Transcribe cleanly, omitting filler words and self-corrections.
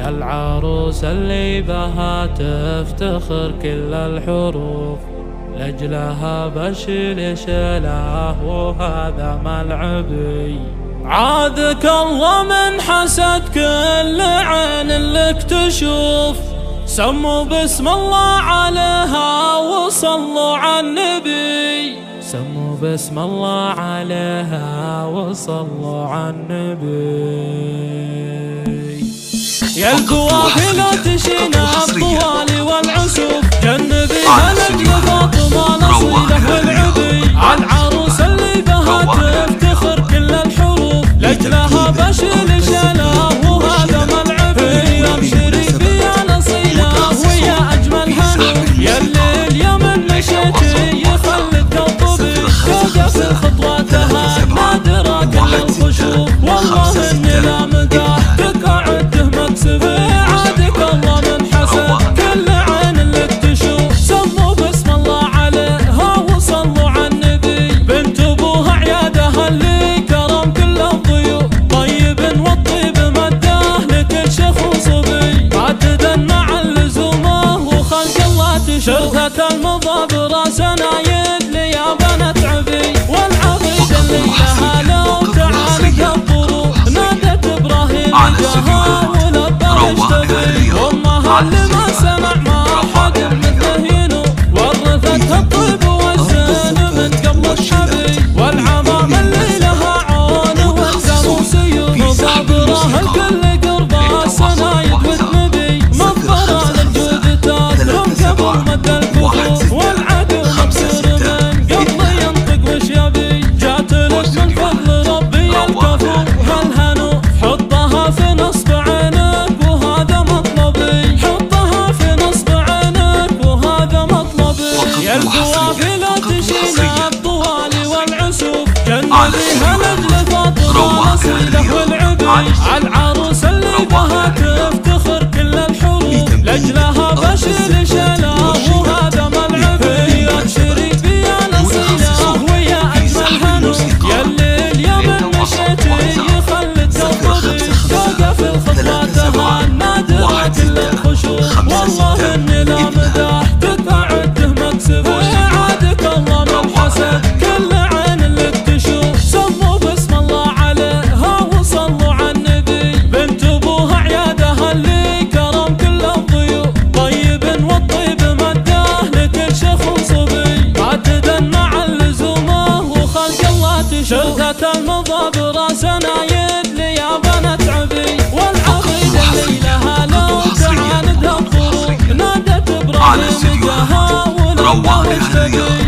يا العروس اللي بها تفتخر كل الحروف، لأجلها بشيل شيله وهذا ملعبي. عاذك الله من حسد كل عين لك تشوف، سموا باسم الله عليها وصلوا على النبي. سموا باسم الله عليها وصلوا على النبي. يا القوافل تشينا الطوالي والعسوف، جنبيها لأجل فاطمة نصيله والعبي. عالعروس اللي بها تفتخر كل الحروف، لأجلها بشيل شيله وهذا ملعبي. ابشري بيا نصيله ويا أجمل هنوف، يا الليل يا من مشيتي يخلد كالطبي. توقف خطواتها نادرة كل الخشوف، والله اني لا مداح تقعده مكسبي. عادك الله من حسد كل عين لك تشوف، سموا باسم الله عليها وصلوا على النبي. بنت ابوها عيادها اللي كرم كل الضيوف، طيب والطيب مداه لكل شيخ وصبي. عددا مع اللزومه وخلق الله تشوف، شرطة المضى براسنا يدلي يا بنات عبي. والعقيد اللي لها لو تعالج الظروف، نادت ابراهيم جها ولبى يشتبي. وامها اللي ما سمع ما حد مثله ينوف، ورثتها الطيب والزين من قبل الحبي. والعمام اللي لها عون والزم سيوف، مصابره الكل قربه السنايد والنبي. مظفره للجود تاثرهم قبل مد الكفوف، والعدو مبصر من قبل ينطق وش يبي. جات لك من فضل ربي الكفو هالهنو، حطها في نصب عينك وهذا مطلبي. حطها في نصب عينك وهذا مطلبي. يا القوافل تشينا الطوالي والعسوف، جنبيها لأجل فاطمة نصيله والعبي. عالعروس اللي بها تفتخر كل الحروف، لأجلها بشيل شيله وهذا ملعبي. ابشري بيا نصيله ويا أجمل هنوف، يا الليل يا من مشيتي يخلد كالطبي. توقف خطواتها نادرة كل الخشوف، والله اني لا مداح تقعده مكسبي. عادك الله من حسد كل عين لك تشوف، سموا باسم الله عليها وصلوا على النبي. بنت ابوها عيادها اللي كرم كل الضيوف، طيب والطيب مداه لكل شيخ وصبي. عددا مع اللزومه وخلق الله تشوف، شرطة المضى براسنا يدلي يا بنات عبي. والعقيد اللي لها لو تعاندها الظروف، نادت ابراهيم جها ولبى يشتبي.